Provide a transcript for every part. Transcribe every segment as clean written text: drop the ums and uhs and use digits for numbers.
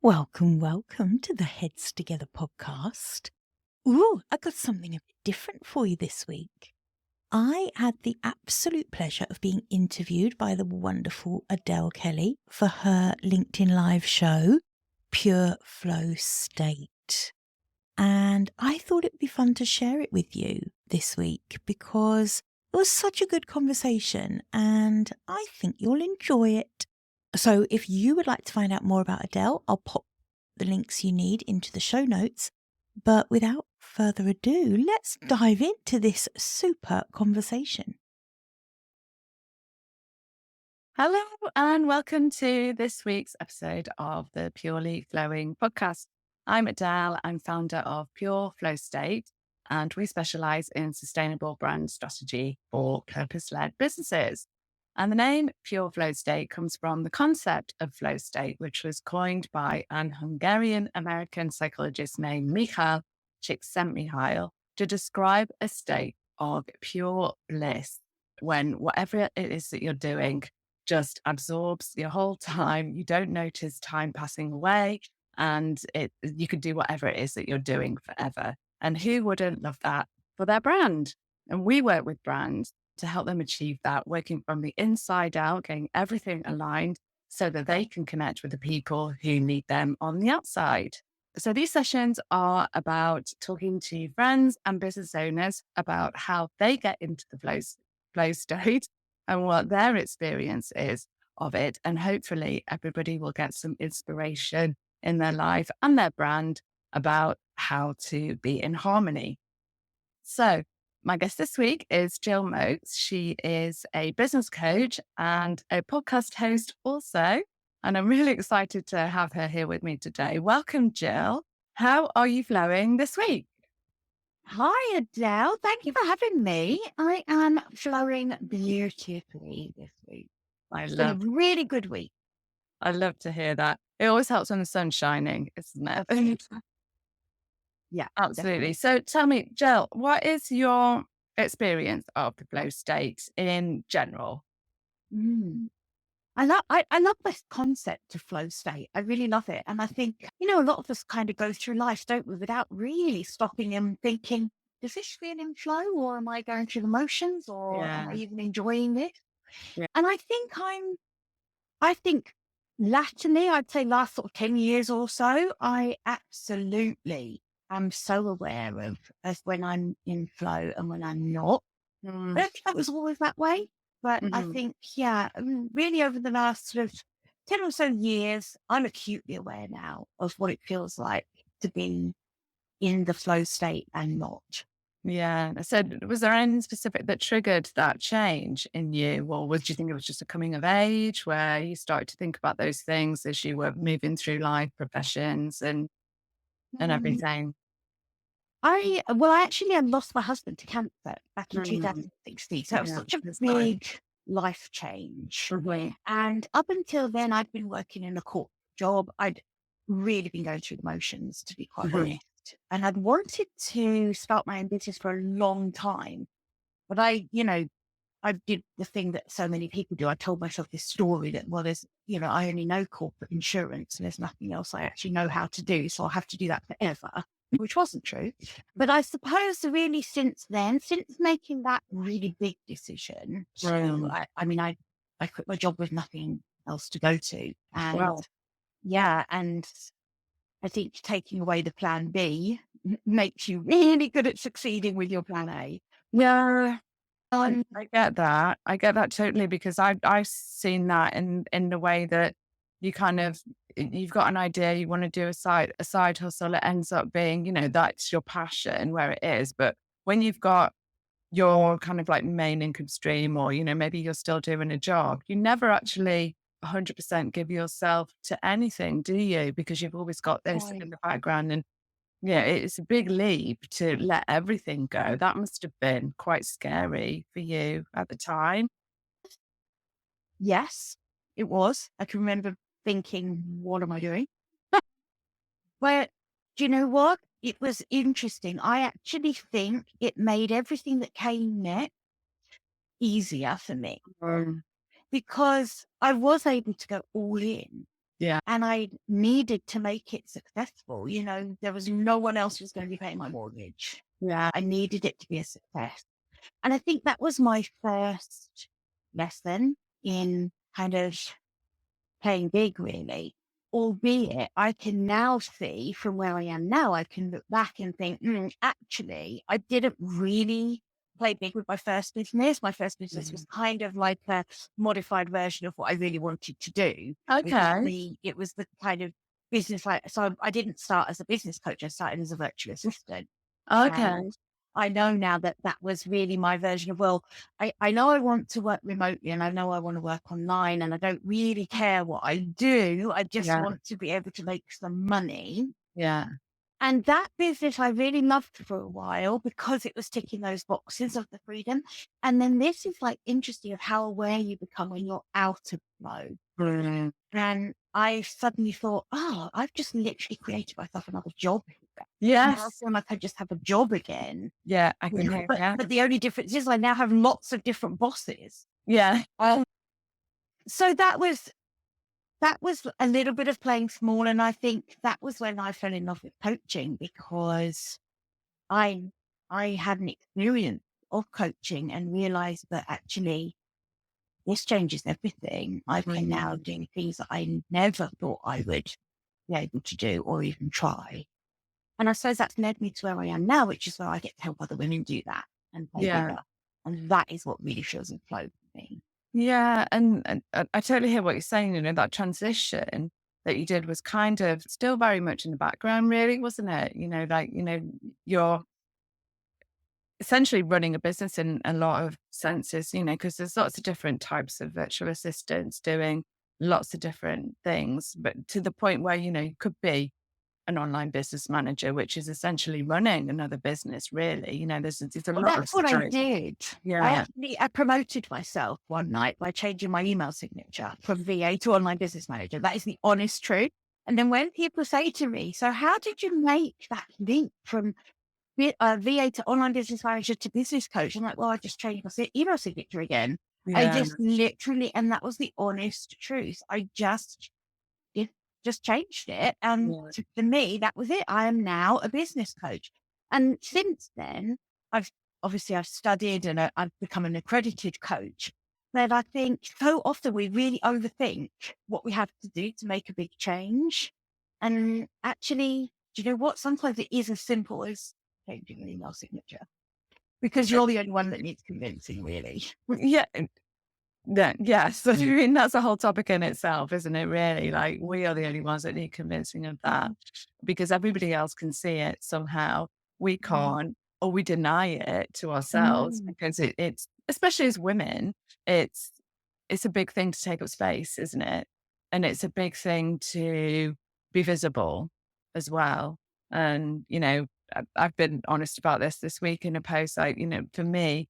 Welcome to the Heads Together podcast. Ooh, I got something a bit different for you this week. I had the absolute pleasure of being interviewed by the wonderful Adele Kelly for her LinkedIn Live show, Pure Flow State. And I thought it'd be fun to share it with you this week because it was such a good conversation and I think you'll enjoy it. So if you would like to find out more about Adele, I'll pop the links you need into the show notes. But without further ado, let's dive into this super conversation. Hello and welcome to this week's episode of the Purely Flowing podcast. I'm Adele, I'm founder of Pure Flow State, and we specialize in sustainable brand strategy for purpose-led businesses. And the name Pure Flow State comes from the concept of flow state, which was coined by an Hungarian-American psychologist named Michal Csikszentmihalyi to describe a state of pure bliss when whatever it is that you're doing just absorbs your whole time. You don't notice time passing away, and you can do whatever it is that you're doing forever. And who wouldn't love that for their brand? And we work with brands to help them achieve that, working from the inside out, getting everything aligned so that they can connect with the people who need them on the outside. So these sessions are about talking to friends and business owners about how they get into the flow state and what their experience is of it. And hopefully everybody will get some inspiration in their life and their brand about how to be in harmony. So my guest this week is Gill Moakes. She is a business coach and a podcast host also. And I'm really excited to have her here with me today. Welcome, Gill. How are you flowing this week? Hi, Adele. Thank you for having me. I am flowing beautifully this week. It's been a really good week. I love to hear that. It always helps when the sun's shining, isn't it? Yeah, Absolutely. definitely. So tell me, Jill, what is your experience of the flow state in general? I love this concept of flow state. I really love it. And I think, a lot of us kind of go through life, don't we, without really stopping and thinking, does this feel in flow, or am I going through the motions, or am I even enjoying this? Yeah. And I think latterly, I'd say last sort of 10 years or so, I absolutely am so aware of when I'm in flow and when I'm not. I don't think I was always that way, but I think, really over the last sort of 10 or so years, I'm acutely aware now of what it feels like to be in the flow state and not. Yeah. So was there anything specific that triggered that change in you? Or do you think it was just a coming of age where you started to think about those things as you were moving through life, professions and everything? I actually I lost my husband to cancer back in 2016. So it was such a big life change. And up until then, I'd been working in a corporate job. I'd really been going through the motions, to be quite honest. And I'd wanted to start my own business for a long time. But I did the thing that so many people do. I told myself this story that, well, I only know corporate insurance and there's nothing else I actually know how to do. So I'll have to do that forever, which wasn't true. But I suppose really since then, since making that really big decision, I quit my job with nothing else to go to. And and I think taking away the plan B makes you really good at succeeding with your plan A. Yeah. I get that. I get that totally because I've seen that in the way that you kind of you've got an idea, you want to do a side hustle, it ends up being, that's your passion where it is. But when you've got your kind of like main income stream or, maybe you're still doing a job, you never actually 100% give yourself to anything, do you? Because you've always got this in the background and yeah, it's a big leap to let everything go. That must have been quite scary for you at the time. Yes, it was. I can remember thinking, what am I doing? But do you know what? It was interesting. I actually think it made everything that came next easier for me because I was able to go all in Yeah. And I needed to make it successful. There was no one else who was going to be paying my mortgage. Yeah. I needed it to be a success. And I think that was my first lesson in kind of playing big, really. Albeit I can now see from where I am now, I can look back and think, actually, I didn't really play big with my first business. My first business was kind of like a modified version of what I really wanted to do. Okay. It was the kind of business so I didn't start as a business coach. I started as a virtual assistant. Okay. And I know now that was really my version of, well, I know I want to work remotely and I know I want to work online and I don't really care what I do. I just Yeah. want to be able to make some money. Yeah. And that business I really loved for a while because it was ticking those boxes of the freedom. And then this is like interesting of how aware you become when you're out of flow. Brilliant. And I suddenly thought, I've just literally created myself another job. Now I Yes. feel like I just have a job again. Yeah. I can hear. Yeah. But the only difference is I now have lots of different bosses. Yeah. So that was a little bit of playing small. And I think that was when I fell in love with coaching because I had an experience of coaching and realized that actually this changes everything. I can now do things that I never thought I would be able to do or even try. And I suppose that's led me to where I am now, which is where I get to help other women do that and play Yeah. bigger. And that is what really feels in flow for me. Yeah. And I totally hear what you're saying. That transition that you did was kind of still very much in the background, really, wasn't it? You're essentially running a business in a lot of senses, because there's lots of different types of virtual assistants doing lots of different things, but to the point where, you could be an online business manager, which is essentially running another business, really. There's a lot That's of what I strength. did. Yeah. I promoted myself one night by changing my email signature from VA to online business manager. That is the honest truth. And then when people say to me, so how did you make that leap from VA to online business manager to business coach? I'm like, well, I just changed my email signature again. I Yeah. just literally, and that was the honest truth. I just changed it. And for me, that was it. I am now a business coach. And since then, I've studied and I've become an accredited coach. But I think so often we really overthink what we have to do to make a big change. And actually, do you know what? Sometimes it is as simple as changing an email signature because you're the only one that needs convincing, really. Yeah. Yes. I mean, that's a whole topic in itself, isn't it? Really, like we are the only ones that need convincing of that because everybody else can see it somehow. We can't, or we deny it to ourselves because it's, especially as women, it's a big thing to take up space, isn't it? And it's a big thing to be visible as well. And, I've been honest about this week in a post, like, for me,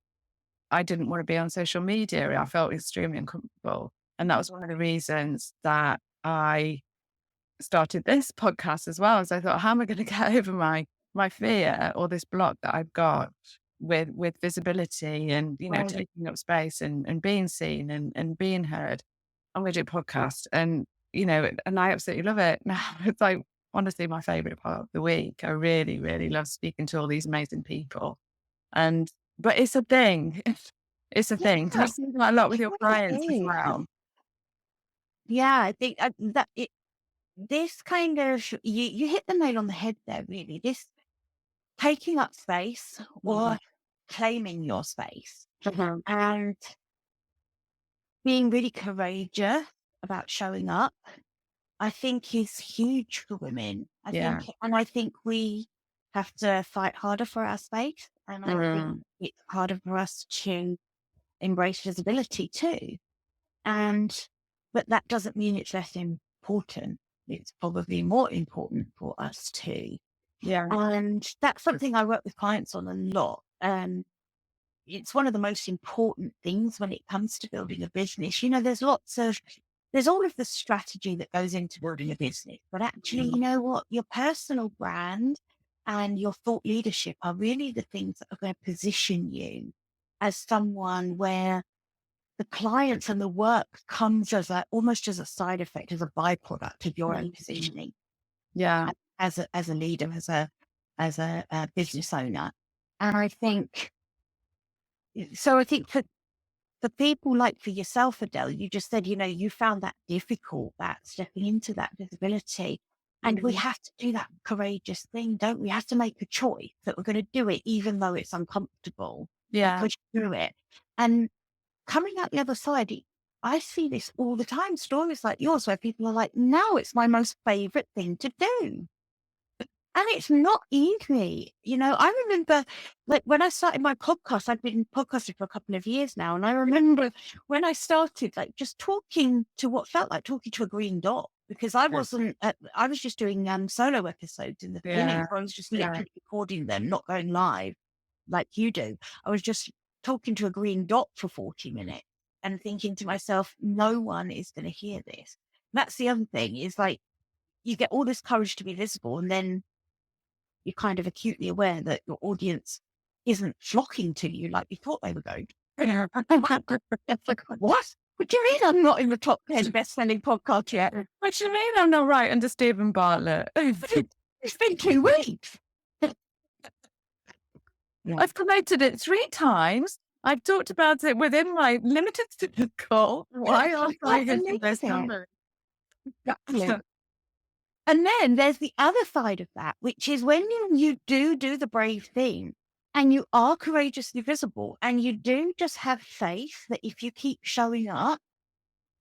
I didn't want to be on social media. I felt extremely uncomfortable. And that was one of the reasons that I started this podcast as well. As I thought, how am I going to get over my fear or this block that I've got with visibility and, taking up space and being seen and being heard. I'm going to do a podcast and, and I absolutely love it. Now it's like, honestly, my favorite part of the week. I really, really love speaking to all these amazing people. But it's a thing. It's a thing. Do you see that a lot with your clients as well? Yeah, I think that this kind of, you hit the nail on the head there, really. This taking up space or claiming your space and being really courageous about showing up, I think is huge for women. I think we have to fight harder for our space. And I think it's harder for us to embrace visibility too. But that doesn't mean it's less important. It's probably more important for us too. Yeah. And that's something I work with clients on a lot. It's one of the most important things when it comes to building a business. There's all of the strategy that goes into building a business, but actually, you know what? Your personal brand and your thought leadership are really the things that are going to position you as someone where the clients and the work comes as almost as a side effect, as a byproduct of your own positioning. Yeah. As a leader, as a business owner. And I think for people like for yourself, Adele, you just said, you found that difficult, that stepping into that visibility. And we have to do that courageous thing, don't we? We have to make a choice that we're going to do it, even though it's uncomfortable. Yeah. Push through it. And coming out the other side, I see this all the time, stories like yours, where people are like, now it's my most favorite thing to do. And it's not easy. I remember like when I started my podcast, I'd been podcasting for a couple of years now. And I remember when I started, like just talking to what felt like talking to a green dot, because I wasn't, I was just doing solo episodes in the beginning. So I was just literally recording them, not going live like you do. I was just talking to a green dot for 40 minutes and thinking to myself, no one is going to hear this. That's the other thing, is like, you get all this courage to be visible, and then you're kind of acutely aware that your audience isn't flocking to you like you thought they were going. It's like, what? What do you mean I'm not in the top 10 best-selling podcast yet? What do you mean I'm not right under Stephen Bartlett? It's been 2 weeks. I've promoted it 3 times. I've talked about it within my limited circle. Why aren't I hitting this number? And then there's the other side of that, which is when you do the brave thing and you are courageously visible, and you do just have faith that if you keep showing up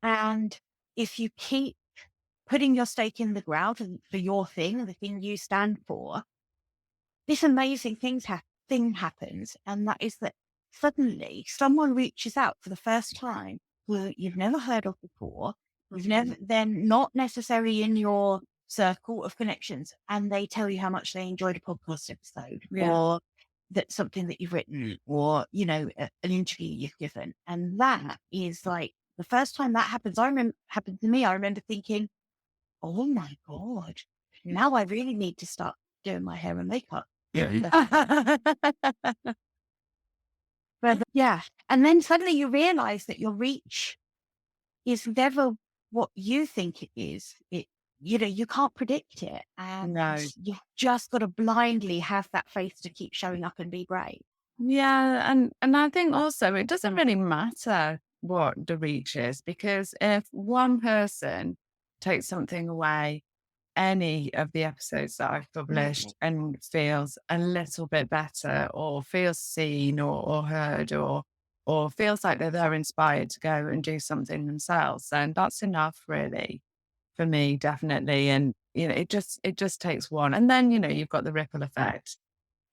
and if you keep putting your stake in the ground for your thing, the thing you stand for, this amazing thing happens. And that is that suddenly someone reaches out for the first time who you've never heard of before. They're not necessarily in your circle of connections, and they tell you how much they enjoyed a podcast episode, or that something that you've written, or an interview you've given. And that is like the first time that happens. Happened to me. I remember thinking, oh my God, now I really need to start doing my hair and makeup. But and then suddenly you realize that your reach is never what you think it is. You can't predict it, and you've just got to blindly have that faith to keep showing up and be brave. Yeah, and I think also it doesn't really matter what the reach is, because if one person takes something away, any of the episodes that I've published, and feels a little bit better, or feels seen or heard, or feels like they're inspired to go and do something themselves, then that's enough, really, for me, definitely. And it just takes one, and then you've got the ripple effect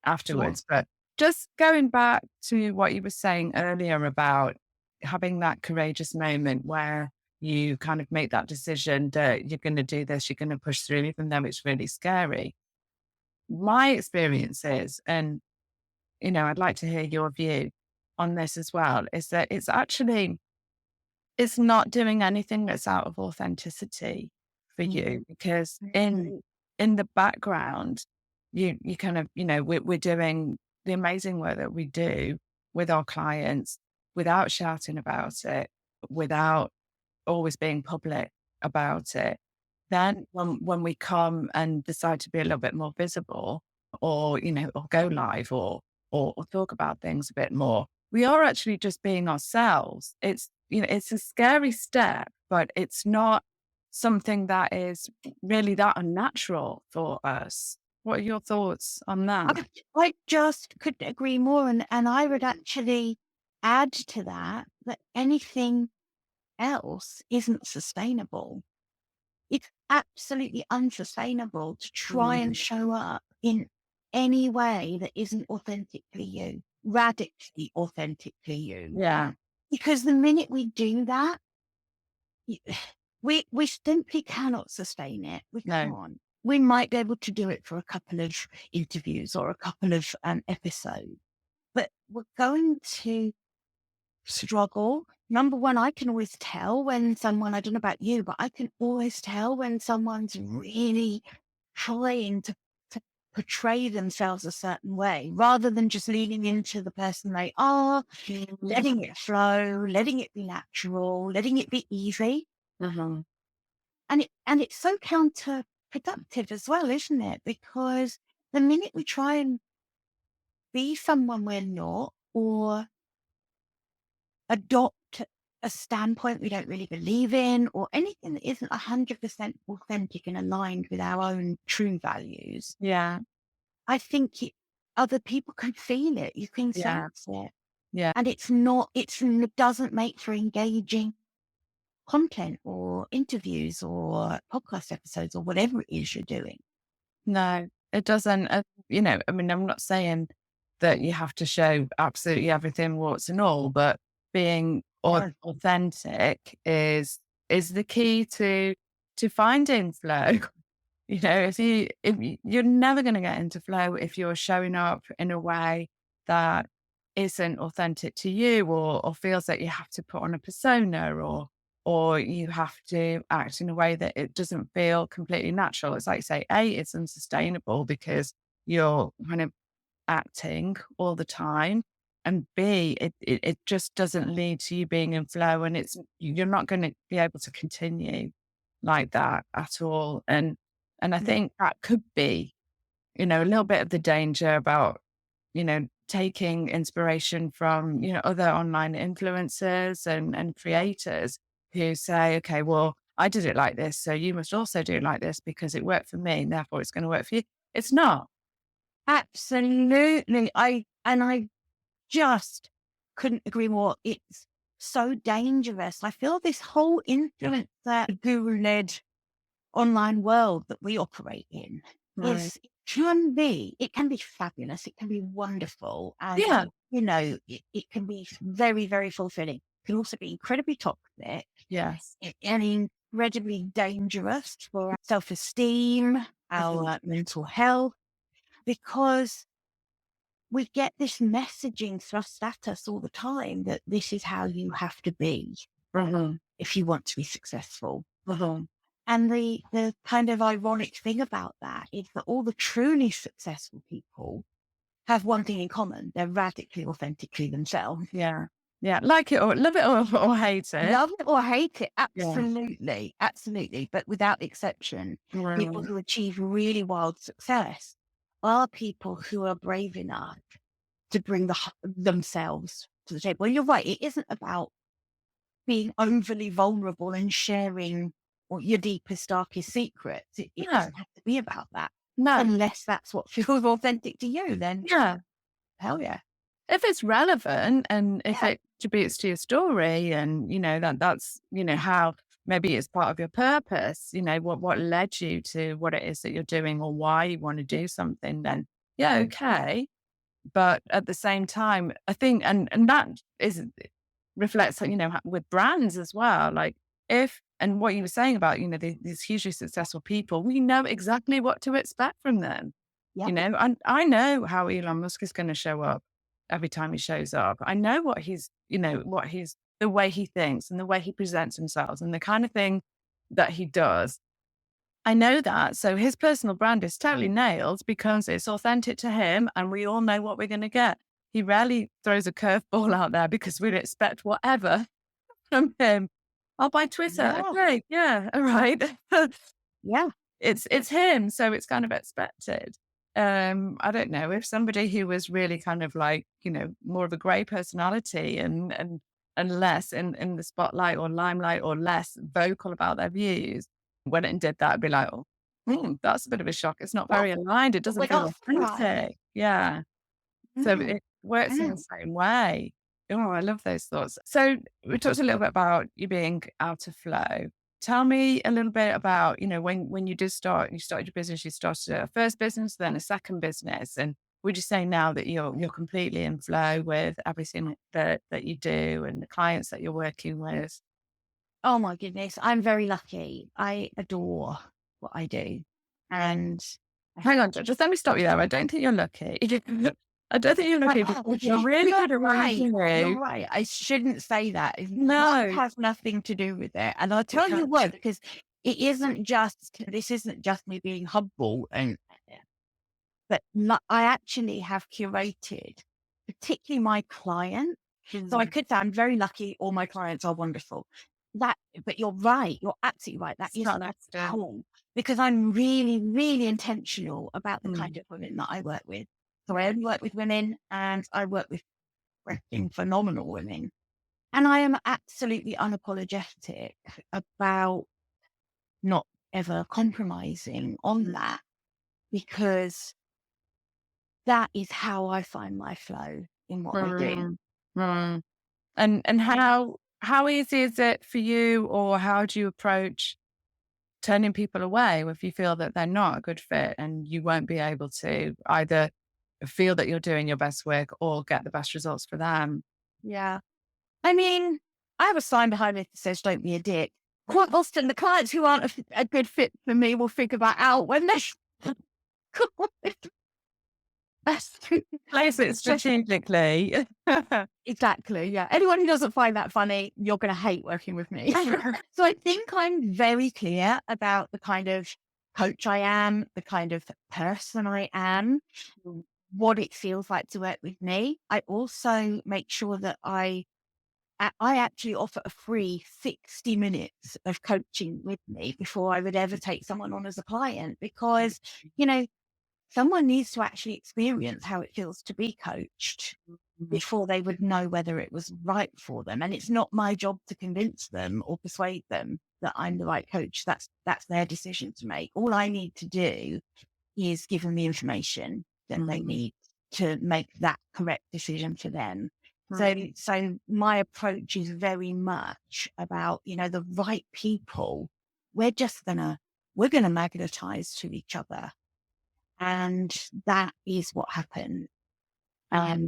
afterwards. But just going back to what you were saying earlier about having that courageous moment where you kind of make that decision that you're going to do this, you're going to push through, even though it's really scary. My experience is, and I'd like to hear your view on this as well, is that it's not doing anything that's out of authenticity for you, because in the background, you kind of, we're doing the amazing work that we do with our clients without shouting about it, without always being public about it. Then when we come and decide to be a little bit more visible, or or go live, or talk about things a bit more, we are actually just being ourselves. It's it's a scary step, but it's not something that is really that unnatural for us. What are your thoughts on that? I just couldn't agree more. And I would actually add to that anything else isn't sustainable. It's absolutely unsustainable to try and show up in any way that isn't authentically you, radically authentically you. Yeah. Because the minute we do that, we simply cannot sustain it. We can't. We might be able to do it for a couple of interviews or a couple of episodes, but we're going to struggle. Number one, I can always tell when someone, I don't know about you, but I can always tell when someone's really trying to portray themselves a certain way rather than just leaning into the person they are, letting it flow, letting it be natural, letting it be easy. Mm-hmm. And it's so counterproductive as well, isn't it? Because the minute we try and be someone we're not, or adopt a standpoint we don't really believe in, or anything that isn't 100% authentic and aligned with our own true values, Yeah. I think other people can feel it. You can Yeah. sense it. Yeah. And it doesn't make for engaging content or interviews or podcast episodes or whatever it is you're doing. No, it doesn't. I mean, I'm not saying that you have to show absolutely everything, warts and all, but being authentic is the key to finding flow. You're never going to get into flow if you're showing up in a way that isn't authentic to you, or feels that you have to put on a persona, or you have to act in a way that it doesn't feel completely natural. It's like, say, A, it's unsustainable because you're kind of acting all the time. And B, it just doesn't lead to you being in flow, and you're not going to be able to continue like that at all. And I think that could be, a little bit of the danger about, taking inspiration from, other online influencers and creators who say, okay, well, I did it like this, so you must also do it like this because it worked for me and therefore it's going to work for you. It's not. Absolutely. I just couldn't agree more. It's so dangerous. I feel this whole influencer guru-led online world that we operate in Right. it can be fabulous. It can be wonderful. And, Yeah. it can be very, very fulfilling. It can also be incredibly toxic. Yes. And incredibly dangerous for our self-esteem, our mental health, because we get this messaging thrust at us all the time that this is how you have to be if you want to be successful. And the kind of ironic thing about that is that all the truly successful people have one thing in common. They're radically authentically themselves. Yeah. Yeah. Like it or love it or hate it. Love it or hate it. Absolutely. Yeah. Absolutely. But without exception, people who achieve really wild success are people who are brave enough to bring themselves to the table. And you're right. It isn't about being overly vulnerable and sharing your deepest, darkest secrets. It doesn't have to be about that. No. Unless that's what feels authentic to you, then hell yeah. If it's relevant and if it contributes to your story and, that's, how maybe it's part of your purpose, what led you to what it is that you're doing or why you want to do something, then okay. But at the same time, I think, and that reflects, with brands as well. Like and what you were saying about, these hugely successful people, we know exactly what to expect from them. And I know how Elon Musk is going to show up every time he shows up. I know what the way he thinks and the way he presents himself and the kind of thing that he does. I know that. So his personal brand is totally nailed because it's authentic to him and we all know what we're going to get. He rarely throws a curveball out there because we'd expect whatever from him. I'll buy Twitter. Yeah. Great. Yeah. All right. Yeah. It's him. So it's kind of expected. I don't know if somebody who was really kind of like, more of a grey personality and less in the spotlight or limelight or less vocal about their views went and did that, I'd be like, that's a bit of a shock. It's not very aligned. It doesn't feel authentic. Yeah. So it works in the same way. Oh, I love those thoughts. So we talked a little bit about you being out of flow. Tell me a little bit about, when you started your business, you started a first business, then a second business. And would you say now that you're completely in flow with everything that you do and the clients that you're working with? Oh my goodness. I'm very lucky. I adore what I do. And hang on, just let me stop you there. I don't think you're lucky. I don't think you're lucky. You're really good at right. You're right. I shouldn't say that. No. It has nothing to do with it. And I'll tell you what, because this isn't just me being humble. And but I actually have curated, particularly my client. So I could say I'm very lucky. All my clients are wonderful. But you're right. You're absolutely right. That is cool, because I'm really, really intentional about the kind of women that I work with. So I only work with women, and I work with freaking phenomenal women. And I am absolutely unapologetic about not ever compromising on that, because that is how I find my flow in what I do. Mm. And how easy is it for you, or how do you approach turning people away if you feel that they're not a good fit and you won't be able to either feel that you're doing your best work or get the best results for them? Yeah. I mean, I have a sign behind me that says, "Don't be a dick." Quite often, the clients who aren't a good fit for me will figure that out when they That's Place it strategically. exactly. Yeah. Anyone who doesn't find that funny, you're going to hate working with me. So I think I'm very clear about the kind of coach I am, the kind of person I am, what it feels like to work with me. I also make sure that I actually offer a free 60 minutes of coaching with me before I would ever take someone on as a client, because, someone needs to actually experience how it feels to be coached before they would know whether it was right for them. And it's not my job to convince them or persuade them that I'm the right coach. That's their decision to make. All I need to do is give them the information that they need to make that correct decision for them. So my approach is very much about, the right people. We're gonna magnetize to each other. And that is what happened. But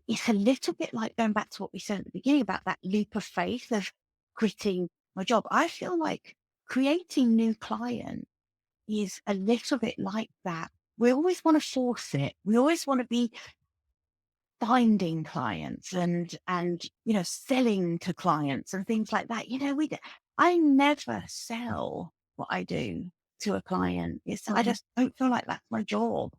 it's a little bit like going back to what we said at the beginning about that leap of faith of quitting my job. I feel like creating new clients is a little bit like that. We always want to force it. We always want to be finding clients and selling to clients and things like that. I never sell what I do to a client. I just don't feel like that's my job.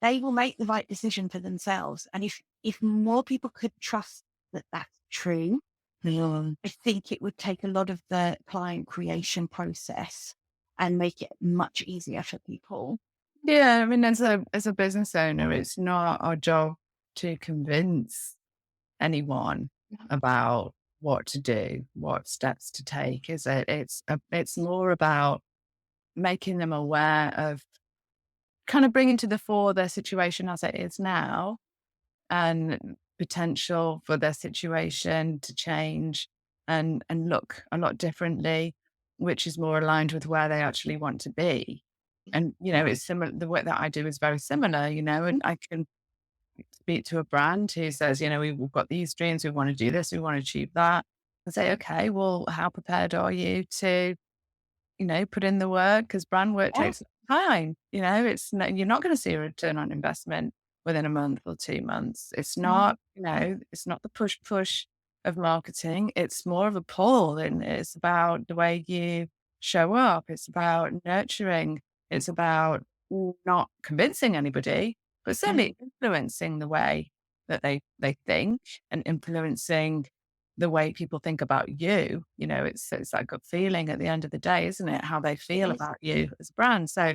They will make the right decision for themselves. And if more people could trust that that's true, I think it would take a lot of the client creation process and make it much easier for people. Yeah, I mean, as a business owner, it's not our job to convince anyone about what to do, what steps to take. Is it? It's more about making them aware of, kind of bringing to the fore their situation as it is now, and potential for their situation to change and look a lot differently, which is more aligned with where they actually want to be. And, it's similar. The work that I do is very similar, and I can speak to a brand who says, we've got these dreams, we want to do this, we want to achieve that. And say, okay, well, how prepared are you to, put in the work? Because brand work takes time. You're not going to see a return on investment within a month or 2 months. It's not, it's not the push of marketing. It's more of a pull, and it's about the way you show up. It's about nurturing. It's about not convincing anybody, but certainly influencing the way that they think, and influencing the way people think about you. It's that gut feeling at the end of the day, isn't it? How they feel about you as a brand. So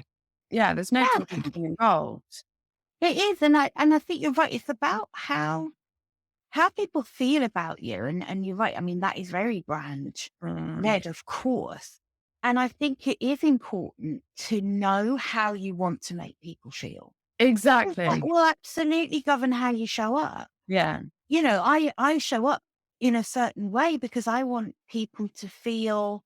yeah, there's no talking involved. It is. And I think you're right. It's about how people feel about you. And you're right. I mean, that is very brand led, of course. And I think it is important to know how you want to make people feel. Exactly. That will absolutely govern how you show up. Yeah. I show up in a certain way because I want people to feel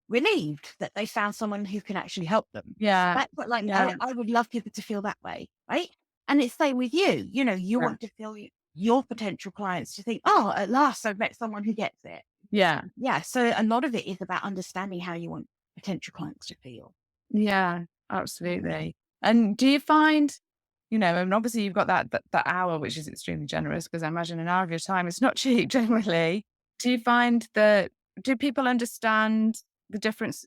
relieved that they found someone who can actually help them. Yeah. That's what, I would love people to feel that way, right? And it's same with you. You want to feel your potential clients to think, oh, at last I've met someone who gets it. Yeah. Yeah. So a lot of it is about understanding how you want potential clients to feel. Yeah, absolutely. And do you find, and obviously you've got that hour, which is extremely generous, because I imagine an hour of your time is not cheap generally. Do you find do people understand the difference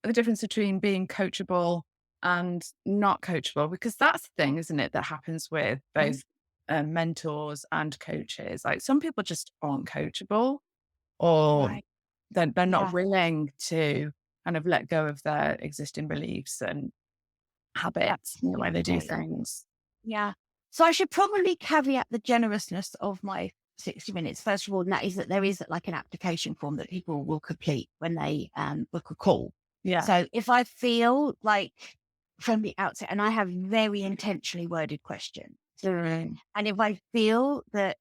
between being coachable and not coachable? Because that's the thing, isn't it, that happens with both mentors and coaches. Like some people just aren't coachable, or Right. they're not Yeah. willing to kind of let go of their existing beliefs and habits and the way they do Absolutely. things. Yeah. So I should probably caveat the generousness of my 60 minutes. First of all, and that is that there is like an application form that people will complete when they book a call. Yeah. So if I feel like from the outset, and I have very intentionally worded questions, and if I feel that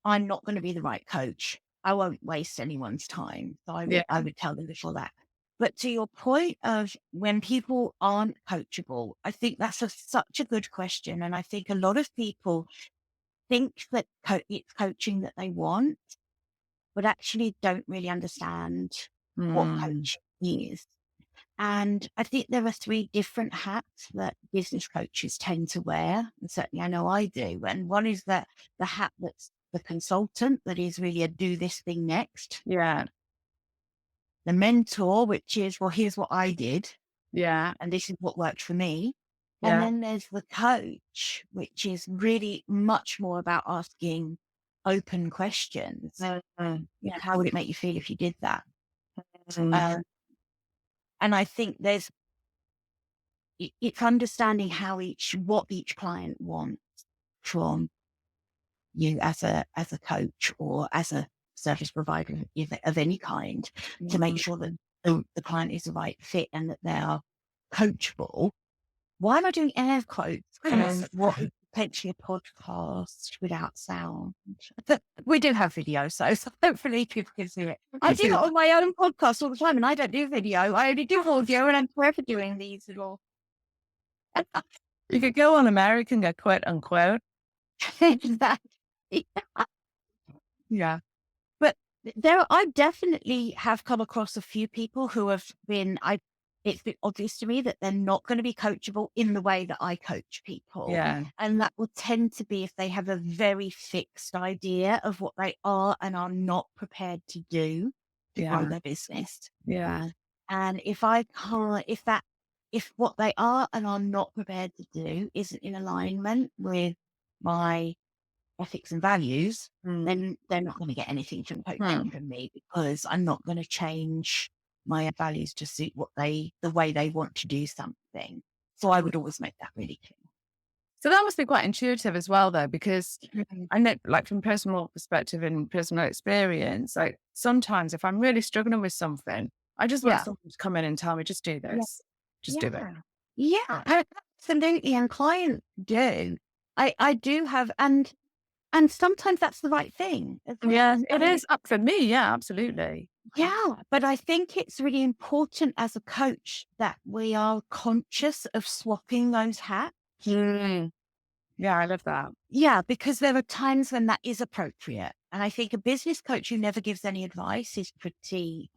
I'm not going to be the right coach, I won't waste anyone's time. So I would tell them before that. But to your point of when people aren't coachable, I think that's such a good question. And I think a lot of people think that it's coaching that they want, but actually don't really understand what coaching is. And I think there are 3 different hats that business coaches tend to wear. And certainly I know I do. And one is the hat that's the consultant, that is really a do this thing next. Yeah. The mentor, which is, well, here's what I did, Yeah. and this is what worked for me. Yeah. And then there's the coach, which is really much more about asking open questions. You know, how would it make you feel if you did that? And I think it's understanding what each client wants from you as a coach or as a service provider of any kind, to make sure that the client is the right fit and that they are coachable. Why am I doing air quotes? What is potentially a podcast without sound? But we do have video, so hopefully people can see it. I do it on my own podcast all the time, and I don't do video. I only do audio, and I'm forever doing these little. You could go on American, go quote unquote. Exactly. Yeah. But I definitely have come across a few people who have been, it's been obvious to me that they're not going to be coachable in the way that I coach people. Yeah. And that will tend to be if they have a very fixed idea of what they are and are not prepared to do to grow their business. Yeah. And if what they are and are not prepared to do isn't in alignment with my ethics and values, then they're not going to get anything from coaching from me, because I'm not going to change my values to suit the way they want to do something. So I would always make that really clear. So that must be quite intuitive as well, though, because I know, like from personal perspective and personal experience, like sometimes if I'm really struggling with something, I just want someone to come in and tell me, just do this, just do it. Yeah, absolutely. And clients do. I do have, and sometimes that's the right thing. Yeah, it is up for me. Yeah, absolutely. Yeah, but I think it's really important as a coach that we are conscious of swapping those hats. Yeah, I love that. Yeah, because there are times when that is appropriate. And I think a business coach who never gives any advice is pretty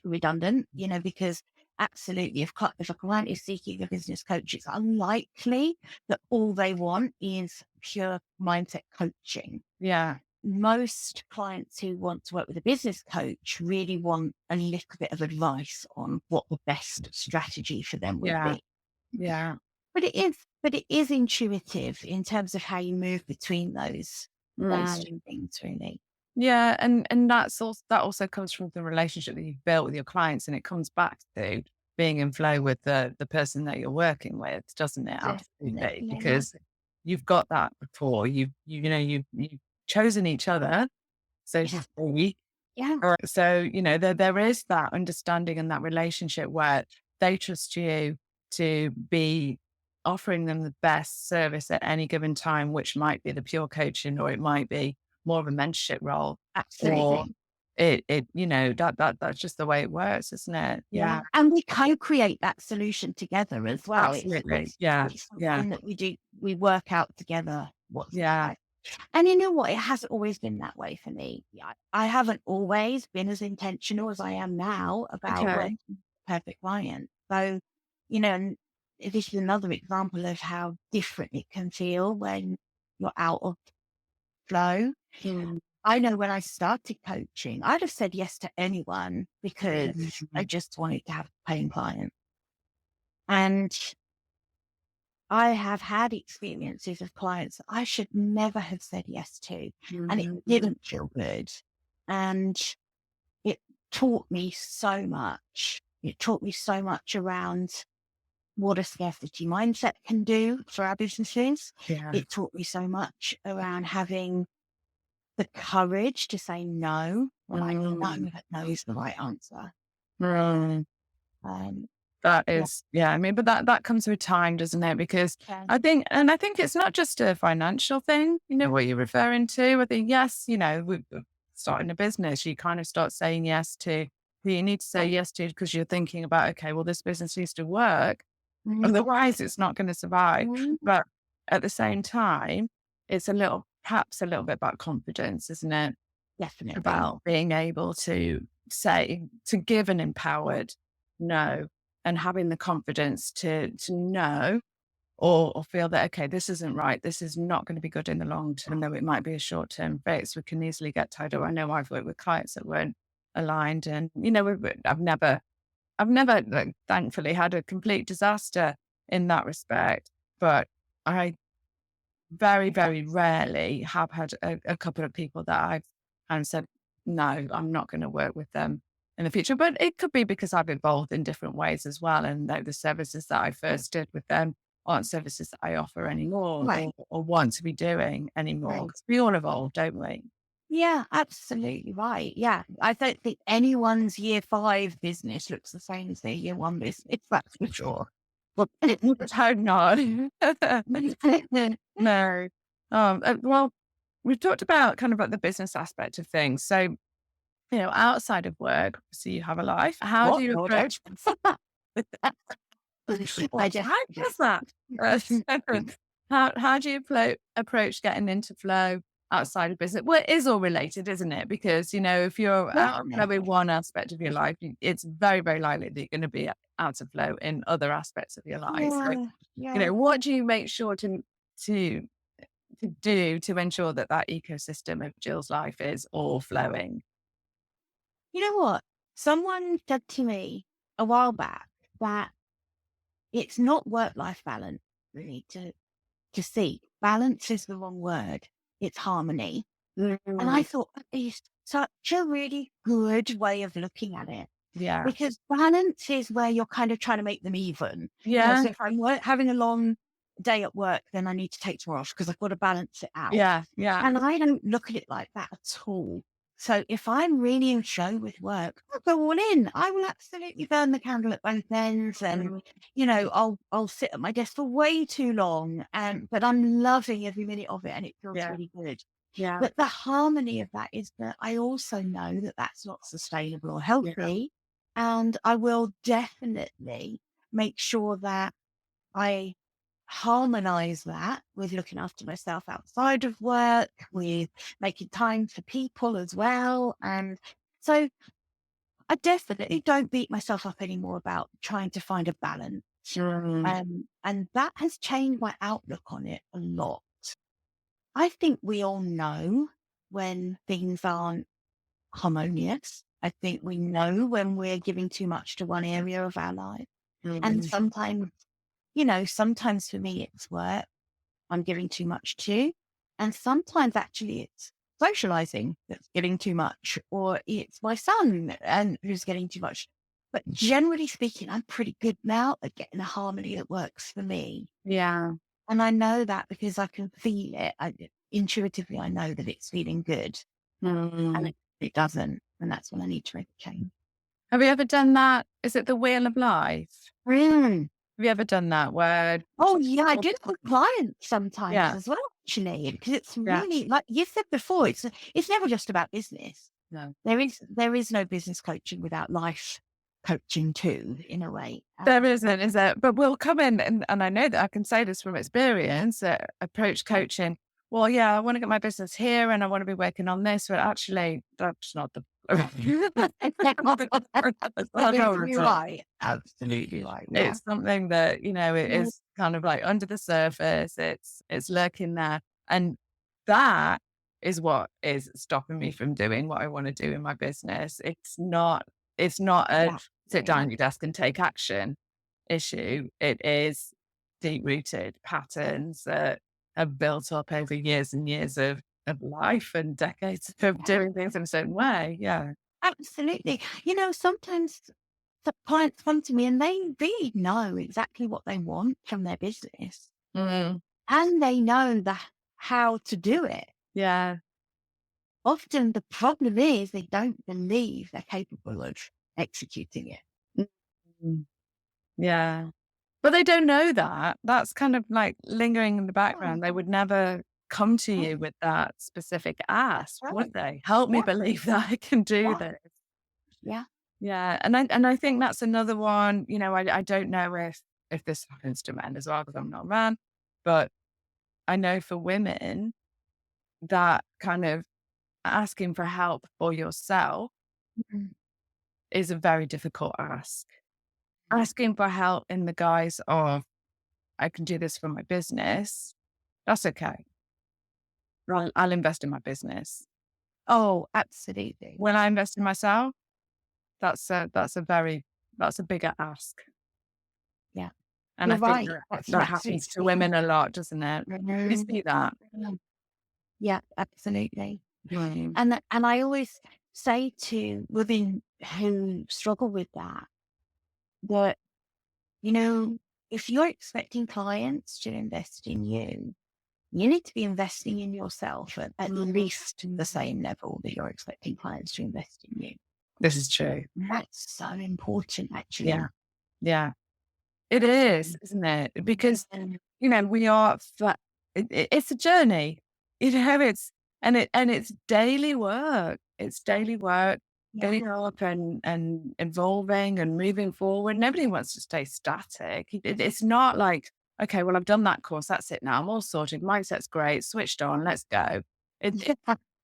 redundant, because absolutely, if a client is seeking a business coach, it's unlikely that all they want is pure mindset coaching. Yeah. Most clients who want to work with a business coach really want a little bit of advice on what the best strategy for them would be. Yeah. But it is intuitive in terms of how you move between those two things, really. Yeah, and that also comes from the relationship that you've built with your clients, and it comes back to being in flow with the person that you're working with, doesn't it? Absolutely, because you've got that before. You've chosen each other, so to speak. Yeah. So there is that understanding and that relationship where they trust you to be offering them the best service at any given time, which might be the pure coaching, or it might be more of a mentorship role. Absolutely. Or that's just the way it works, isn't it? Yeah. And we co-create that solution together as well. Absolutely. It's something that we do. We work out together what's right. And you know what? It hasn't always been that way for me. I haven't always been as intentional as I am now about working with a perfect client. So, and this is another example of how different it can feel when you're out of flow. I know when I started coaching, I'd have said yes to anyone because I just wanted to have a paying client. And I have had experiences of clients I should never have said yes to, and it didn't feel good. And it taught me so much. It taught me so much around what a scarcity mindset can do for our businesses. Yeah. It taught me so much around having the courage to say no when I know that no is the right answer. That is, I mean, but that comes with time, doesn't it? Because I think it's not just a financial thing, what you're referring to. I think, yes, with starting a business, you kind of start saying yes to who you need to say yes to because you're thinking about, okay, well, this business needs to work. Otherwise, it's not going to survive. But at the same time, it's perhaps a little bit about confidence, isn't it? Definitely. About being able to give an empowered no, and having the confidence to know or feel that, okay, this isn't right. This is not going to be good in the long term, though it might be a short-term fix. We can easily get tied up. I know I've worked with clients that weren't aligned, and I've never thankfully had a complete disaster in that respect, but I very, very rarely have had a couple of people that I've kind of said, no, I'm not going to work with them in the future. But it could be because I've evolved in different ways as well. And the services that I first did with them aren't services that I offer anymore, Right. or want to be doing anymore. Because we all evolve, don't we? Yeah, absolutely right. Yeah. I don't think anyone's year 5 business looks the same as their year 1 business, that's for sure. Well, let's hope not. No. Well, we've talked about kind of like the business aspect of things. So, outside of work, so you have a life. How do you approach? I just How does that? How do you approach getting into flow outside of business? Well, it is all related, isn't it? Because if you're out of flow in one aspect of your life, it's very, very likely that you're going to be out of flow in other aspects of your life. So, what do you make sure to do to ensure that ecosystem of Jill's life is all flowing? You know what? Someone said to me a while back that it's not work-life balance really to seek. Balance is the wrong word. It's harmony. And I thought that is such a really good way of looking at it. Yeah. Because balance is where you're kind of trying to make them even. Yeah. So if I'm having a long day at work, then I need to take tomorrow off because I've got to balance it out. Yeah. Yeah. And I don't look at it like that at all. So if I'm really in show with work, I'll go all in. I will absolutely burn the candle at both ends, and I'll sit at my desk for way too long. But I'm loving every minute of it, and it feels really good. Yeah. But the harmony of that is that I also know that that's not sustainable or healthy, and I will definitely make sure that I harmonize that with looking after myself outside of work, with making time for people as well. And so I definitely don't beat myself up anymore about trying to find a balance. And that has changed my outlook on it a lot. I think we all know when things aren't harmonious. I think we know when we're giving too much to one area of our life. And sometimes for me, it's work I'm giving too much to. And sometimes actually it's socializing that's getting too much, or it's my son and who's getting too much. But generally speaking, I'm pretty good now at getting a harmony that works for me. Yeah. And I know that because I can feel it. Intuitively, I know that it's feeling good. And it doesn't. And that's when I need to make a change. Have you ever done that? Is it the wheel of life? Have you ever done that where? Oh yeah, I do it with clients sometimes as well, actually, because it's really like you said before. It's never just about business. No, there is no business coaching without life coaching too, in a way. There isn't, is it? But we'll come in, and I know that I can say this from experience. Approach coaching. Well, yeah, I want to get my business here, and I want to be working on this, but actually, that's not the. You're right. Absolutely right. Yeah. It's something that it is kind of like under the surface. It's lurking there, and that is what is stopping me from doing what I want to do in my business. It's not a sit down at your desk and take action. issue. It is deep-rooted patterns that have built up over years and years of life and decades of doing things in a certain way. Yeah. Absolutely. Sometimes the clients come to me and they really know exactly what they want from their business, Mm. and they know how to do it. Yeah. Often the problem is they don't believe they're capable of executing it. Mm. Yeah. But they don't know that. That's kind of like lingering in the background. They would never come to you with that specific ask, would they? Help me believe that I can do this. Yeah. Yeah. And I think that's another one, I don't know if this happens to men as well, because I'm not a man, but I know for women that kind of asking for help for yourself Mhm. is a very difficult ask. Asking for help in the guise of, I can do this for my business, that's okay. Right. I'll invest in my business. Oh, absolutely. When I invest in myself, that's a bigger ask. Yeah. And You're I think right. that happens to women a lot, doesn't it? You see that. Yeah, absolutely. Mm. And I always say to women who struggle with that, if you're expecting clients to invest in you, you need to be investing in yourself at least the same level that you're expecting clients to invest in you. This is true. That's so important, actually. Yeah. Yeah. It is, isn't it? Because, we are, it's a journey, it's daily work. It's daily work, getting up and evolving and moving forward. Nobody wants to stay static. It's not like, okay, well, I've done that course. That's it now. I'm all sorted. Mindset's great. Switched on. Let's go. It's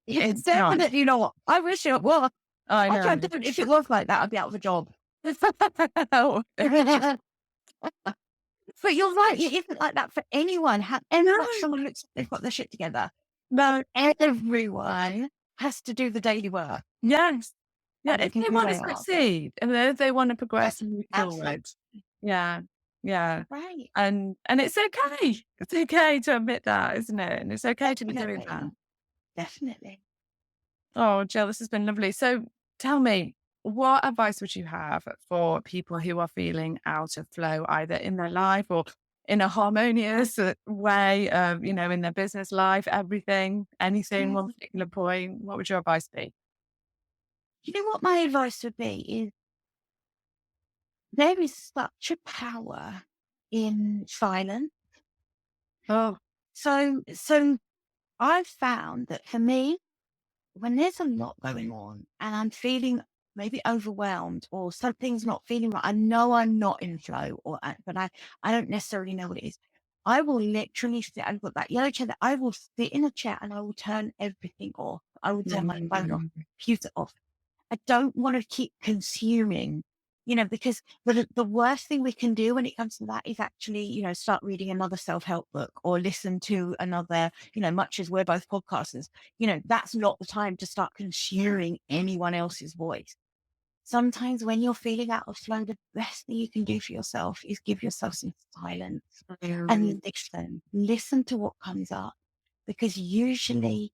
It's not. definitely not. I wish it was. I know. If it was like that, I'd be out of a job. But you're right, it isn't like that for anyone. Anyone, someone looks like they've got their shit together. No. Everyone has to do the daily work. Yes. Yeah, And they if can they do want to their succeed, and if they want to progress and move Absolutely. forward. Yeah. Yeah. Right. And it's okay. It's okay to admit that, isn't it? And it's okay to be doing that. Definitely. Definitely. Oh, Jill, this has been lovely. So tell me, what advice would you have for people who are feeling out of flow, either in their life or in a harmonious way, in their business life, anything, one particular point? What would your advice be? You know what my advice would be is there is such a power in silence. Oh, So I've found that for me, when there's a lot going on and I'm feeling maybe overwhelmed or something's not feeling right, I know I'm not in flow, but I don't necessarily know what it is. I will literally sit. I've got that yellow chair that I will sit in a chair and I will turn everything off. I will turn my phone off, computer off. I don't want to keep consuming, because the worst thing we can do when it comes to that is actually, start reading another self-help book or listen to another, much as we're both podcasters, that's not the time to start consuming anyone else's voice. Sometimes when you're feeling out of flow, the best thing you can do for yourself is give yourself some silence and listen to what comes up, because usually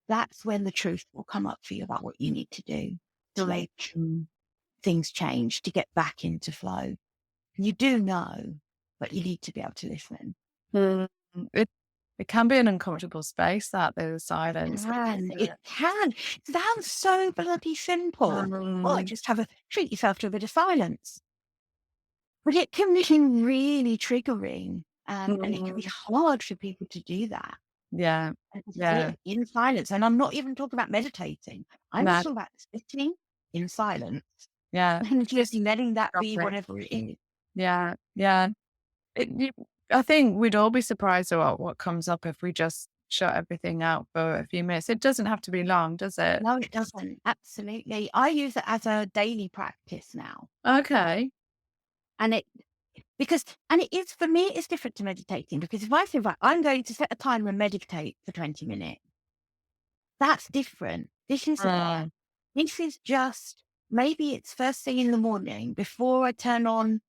that's when the truth will come up for you about what you need to do to make things change, to get back into flow. You do know, but you need to be able to listen. It can be an uncomfortable space, that there's silence. It can. It sounds so bloody simple. Just treat yourself to a bit of silence. But it can be really triggering, and it can be hard for people to do that. Yeah. Yeah. In silence. And I'm not even talking about meditating. I'm talking about sitting in silence. Yeah. And just letting that be whatever it is. Yeah. Yeah. I think we'd all be surprised about what comes up if we just shut everything out for a few minutes. It doesn't have to be long, does it? No, it doesn't. Absolutely. I use it as a daily practice now. Okay. And it is, for me, it's different to meditating, because if I say, right, I'm going to set a timer and meditate for 20 minutes, that's different. This is just, maybe it's first thing in the morning before I turn on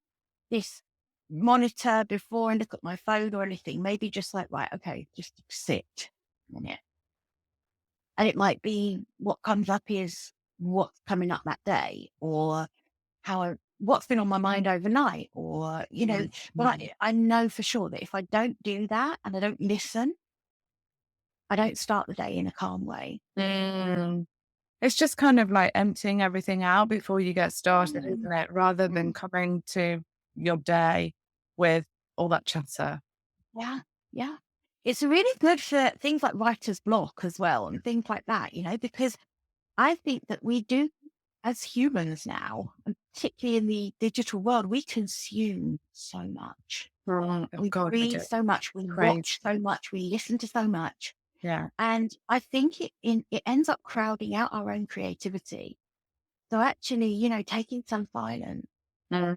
this monitor before I look at my phone or anything. Maybe just like, right, okay, just sit a minute. And it might be what comes up is what's coming up that day, or what's been on my mind overnight, or, but I know for sure that if I don't do that and I don't listen, I don't start the day in a calm way. It's just kind of like emptying everything out before you get started, isn't it? Rather than coming to your day with all that chatter. Yeah. Yeah. It's really good for things like writer's block as well and things like that, because I think that we do, as humans now, and particularly in the digital world, we consume so much. Oh, We God, we read do. so much, we Crazy. watch so much, we listen to so much. Yeah. And I think it ends up crowding out our own creativity. So actually, taking some silence to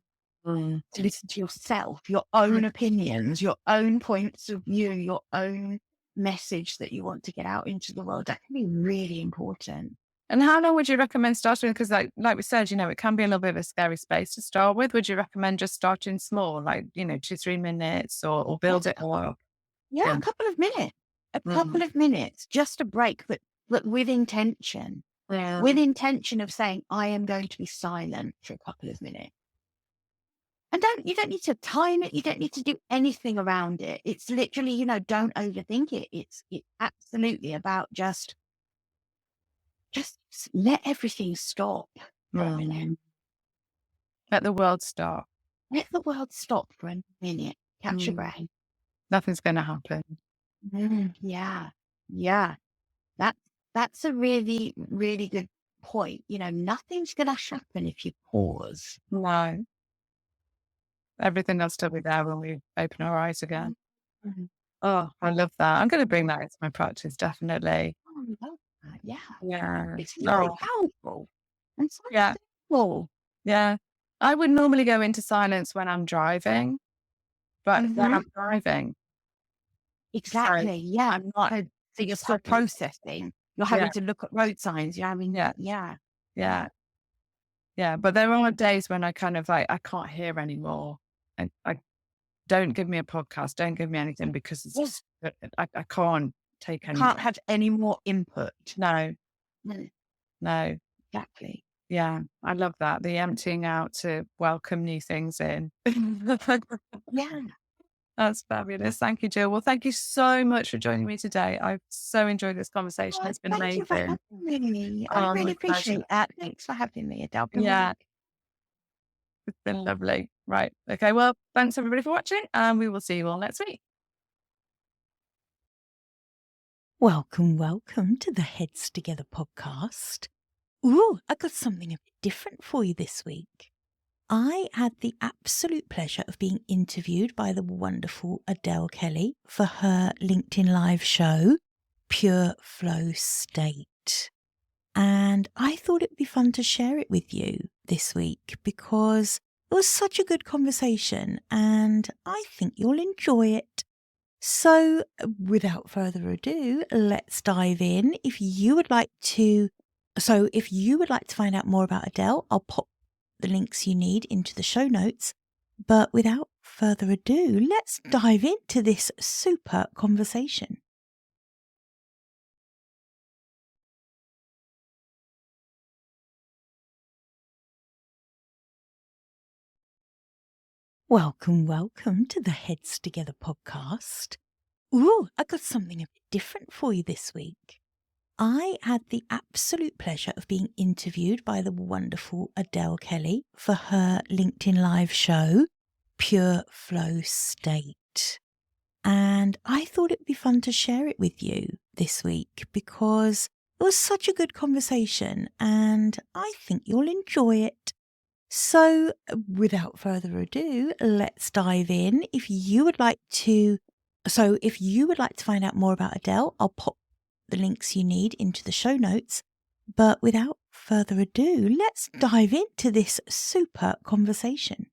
listen to yourself, your own opinions, your own points of view, your own message that you want to get out into the world, that can be really important. And how long would you recommend starting? Because like we said, it can be a little bit of a scary space to start with. Would you recommend just starting small, like, 2-3 minutes, or build it up? Yeah, a couple of minutes. A couple of minutes, just a break, but with intention. With intention of saying, I am going to be silent for a couple of minutes. And you don't need to time it. You don't need to do anything around it. It's literally, don't overthink it. It's absolutely about just let everything stop for a minute. Let the world stop. Let the world stop for a minute. Catch your breath. Nothing's going to happen. Yeah. Yeah. That's a really, really good point. Nothing's going to happen if you pause. No. Everything will still be there when we open our eyes again. Oh, I love that. I'm going to bring that into my practice, definitely. Oh, I love that. Yeah. Yeah. It's really powerful. And so simple. Yeah. I would normally go into silence when I'm driving, but when I'm driving. Exactly. Yeah. I'm not. So you're still processing. You're having to look at road signs. You're having, yeah. But there are days when I kind of like, I can't hear anymore. And don't give me a podcast. Don't give me anything, because it's just, I can't take any. Can't have any more input. No. Exactly. Yeah. I love that. The emptying out to welcome new things in. Yeah. That's fabulous. Thank you, Gill. Well, thank you so much for joining me today. I've so enjoyed this conversation. It's been amazing. Thank you for having me. I really appreciate that. Thanks for having me, Adele. Yeah. It's been lovely. Right. Okay. Well, thanks everybody for watching, and we will see you all next week. Welcome to the Heads Together podcast. Ooh, I got something a bit different for you this week. I had the absolute pleasure of being interviewed by the wonderful Adele Kelly for her LinkedIn Live show, Pure Flow State. And I thought it'd be fun to share it with you this week because it was such a good conversation and I think you'll enjoy it. So without further ado, let's dive in. If you would like to find out more about Adele, I'll pop the links you need into the show notes. But without further ado, let's dive into this super conversation. Welcome to the Heads Together podcast. Ooh, I got something a bit different for you this week. I had the absolute pleasure of being interviewed by the wonderful Adele Kelly for her LinkedIn Live show, Pure Flow State. And I thought it'd be fun to share it with you this week because it was such a good conversation and I think you'll enjoy it. So without further ado, let's dive in. If you would like to find out more about Adele, I'll pop the links you need into the show notes. But without further ado, let's dive into this super conversation.